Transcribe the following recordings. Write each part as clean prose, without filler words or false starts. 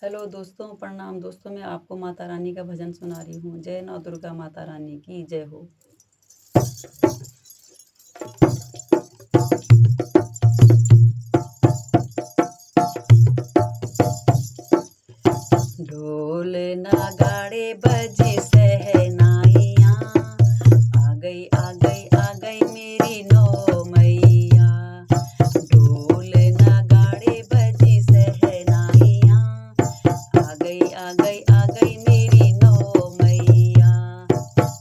Hello दोस्तों, प्रणाम दोस्तों। मैं आपको माता रानी का भजन सुना रही हूँ। जय नौ दुर्गा माता रानी की जय हो। ढोल नगाड़े बजे सहनाइयाँ, आ गई मेरी नौ मैया। ढोल नगाड़े बजे सहनाइयाँ, आ गई मेरी नौ मैया।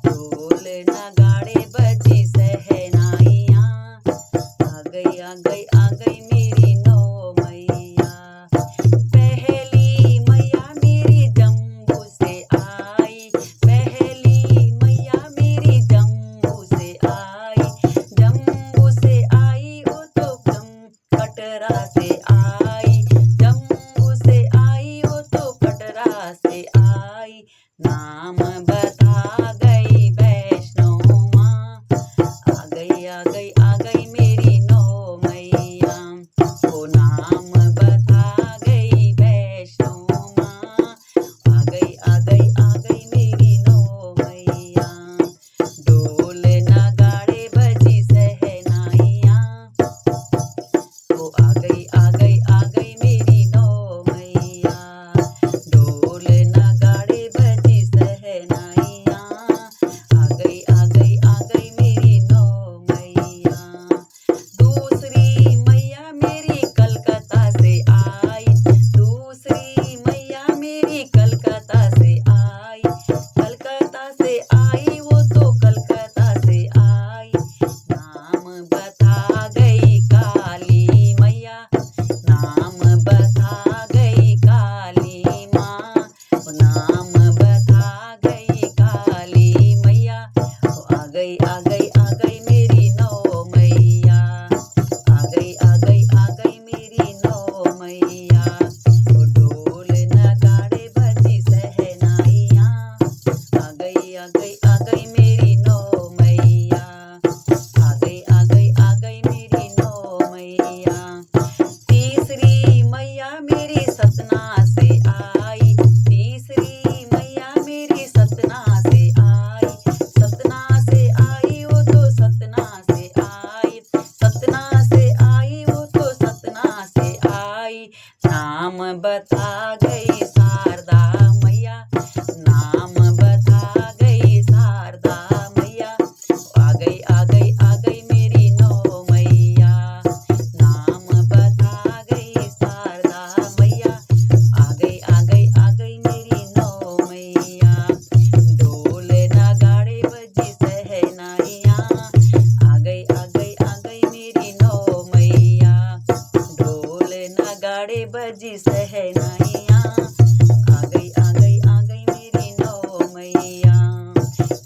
ढोल नगाड़े बजे सहनाइयाँ, आ गई मेरी नौ मैया। पहली मैया मेरी जम्मू से आई, पहली मैया मेरी जम्मू से आई। जम्मू से आई वो तो कटरा से आई, जम्मू से आई वो तो कटरा से आई। नाम बता गई वैष्णो माँ, आ गई मेरी नौ मैया। ओ नाम बता गई वैष्णो माँ, आ गई मेरी नौ मैया। ढोल नगाड़े बजी सहनाइयाँ, ओ आ गई मेरी नौ मैया। ढोल नगाड़े बजी सहनाइयाँ, आ गई मेरी नौ मैया। दूसरी मैया मेरी कलकत्ता से आई, दूसरी मैया मेरी कलकत्ता से आई। कलकत्ता से आई वो तो कलकत्ता से आई। नाम बता गई काली मैया, नाम बता गई काली माँ। नाम बता गई काली मैया, आ गई मेरी नौ मैया। आ गई मेरी नौ मैया। ओ ढोल नगाड़े बजी सहनाइयाँ, आ गई मेरी नौ मैया। आ गई मेरी नौ मैया। तीसरी मैया मेरी सतना से आई, तीसरी मैया मेरी सतना से आई। सतना से आई वो तो सतना से आई, सतना से आई वो तो सतना से आई। नाम बता गई शारदा मैया, नाम बता गई शारदा मैया। आ गई मेरी नौ मैया। नाम बता गई शारदा मैया, आ गई मेरी नौ मैया। ढोल नगाड़े बजी सहनाइयाँ, आ गई मेरी नौ मैया। ढोल नगाड़े बजी सहनाइयाँ, आ गई मेरी नौ मैया।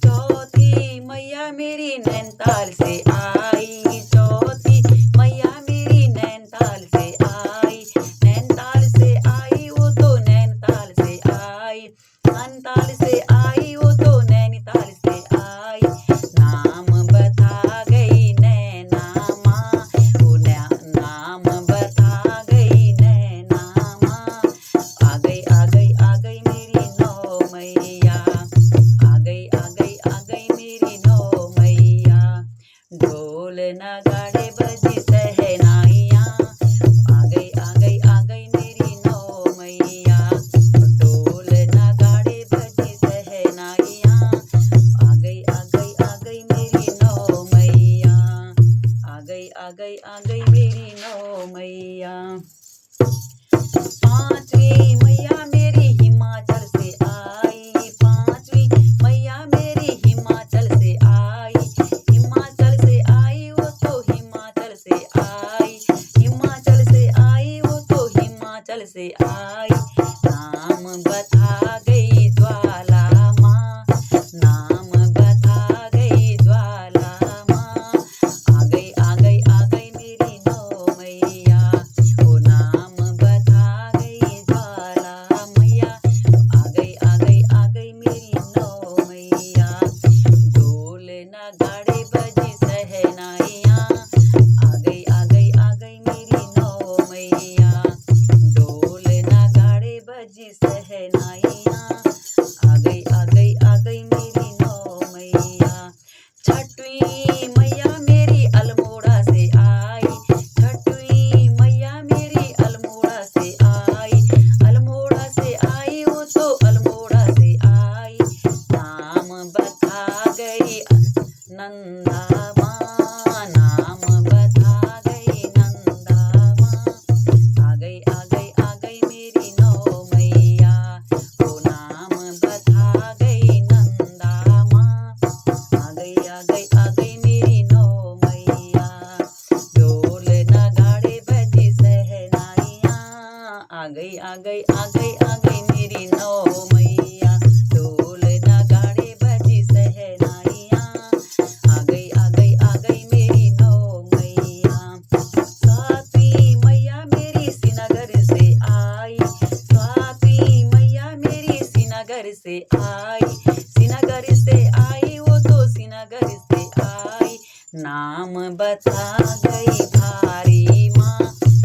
चौथी मैया मेरी नैनीताल से आई, चौथी मैया मेरी नैनीताल से आई। नैनीताल से आई वो तो नैनीताल से आई, नैनीताल से आई वो तो नैनीताल से आई। नाम बता गई नैना माँ, ओ नाम बता गई नैना माँ। आ गई मेरी नौ मैया। आ गई मेरी नौ मैया। ढोल नगाड़े बजी सहनाइयाँ, आ गई मेरी नौ मैया। ढोल नगाड़े बजी सहनाइयाँ, आ गई मेरी नौ मैया। आ गई मेरी नौ मैया। पांचवी मैया मेरी हिमाचल से आई, पांचवी मैया मेरी हिमाचल से आई। हिमाचल से आई वो तो हिमाचल से आई, हिमाचल से आई वो तो हिमाचल से आई। नाम बता गई ज्वाला माँ, नाम बता गई ज्वाला माँ। आ गई मेरी नौ मैया। ओ नाम बता गई ज्वाला मैया। आ गई मेरी नौ मैया। ढोल नगाड़े बजी सहनाइयाँ, आ गई मेरी नौ मैया। ढोल नगाड़े बजी गई आ गई आ गई आ गई मेरी नौ मैया, ढोल नगाड़े बजी सहनाइयाँ, आ गई आ गई आ गई मेरी नौ मैया। स्वाति मैया मेरी श्रीनगर से आई, स्वाति मैया मेरी श्रीनगर से आई, श्रीनगर से आई वो तो श्रीनगर से आई, नाम बता गई धारी माँ,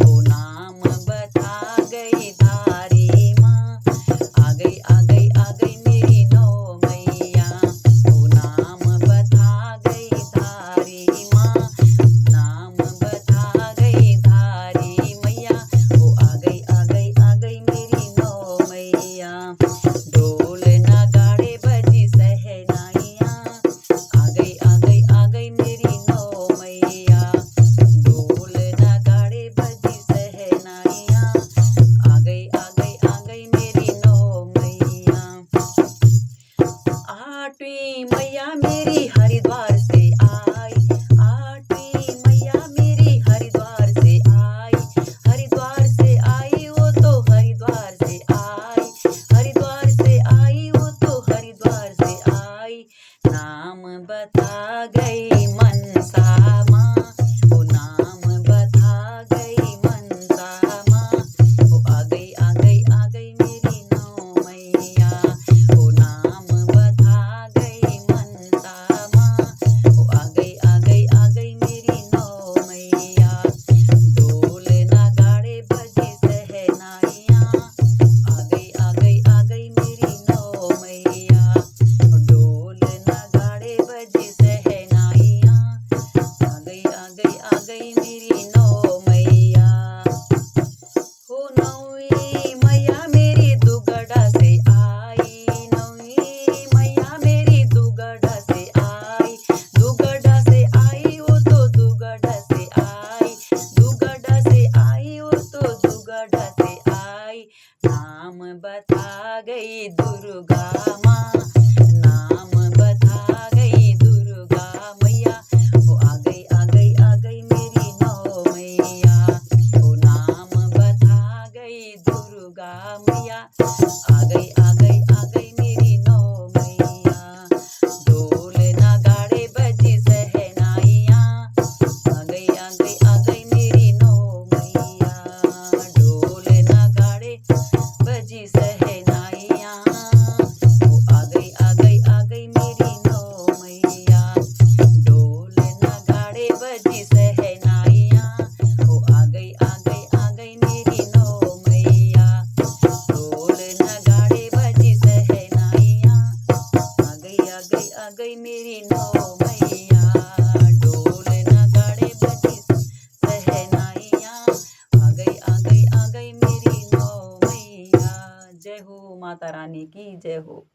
ओ नाम बता गई धारी माँ, आ गई आ गई आ गई मेरी नौ मैया, ओ नाम बता गई धारी माँ, नाम बता गई धारी मैया, ओ आ गई मेरी नौ मैया। ढोल नगाड़े बजी सहनाइयाँ, आ गई मेरी नौ मैया, ढोल नगाड़े बजी सहनाइयाँ, आ गई मेरी नौ मैया। आठवीं मैया मेरी हरिद्वार से आई, आठवीं मैया मेरी हरिद्वार से आई, हरिद्वार से आई वो तो हरिद्वार से आई, हरिद्वार से आई वो तो हरिद्वार से आई, नाम बता गई मनसा माँ, ओ नाम बता गई मनसा माँ, ओ आ गई मेरी नौ मैया, ओ नाम बता गई मनसा माँ, ओ आ गई मेरी नौ मैया। ढोल नगाड़े बजी सहनाइयाँ, आ गई मेरी नौ मैया, ढोल नगाड़े बजी सहनाइयाँ, आ गई मेरी नौ मैया। हो नौवीं मैया मेरी दुगड़ा से आई, नौवीं मैया मेरी दुगड़ा से आई, दुगड़ा से आई वो तो दुगड़ा से आई, दुगड़ा से आई वो तो दुगड़ा से आई, नाम बता गई दुर्गा माँ, नाम बता गई दुर्गा मैया, ओ आ गई मेरी नौ मैया, ओ नाम बता गई दुर्गा मैया, आ गई मेरी नौ मैया। ढोल नगाड़े बजी सहनाइयाँ, आ गई मेरी नौ मैया, ढोल नगाड़े बजी सहनाइयाँ, ओ आ गई मेरी नौ मैया। ढोल नगाड़े बजी सहनाइयाँ, ओ आ गई मेरी नौ मैया। ढोल नगाड़े बजी सहनाइयाँ, आ गई मेरी नौ मैया। ढोल नगाड़े बजी सहनाइयाँ, आ गई मेरी नौ मैया। जय हो माता रानी की जय हो।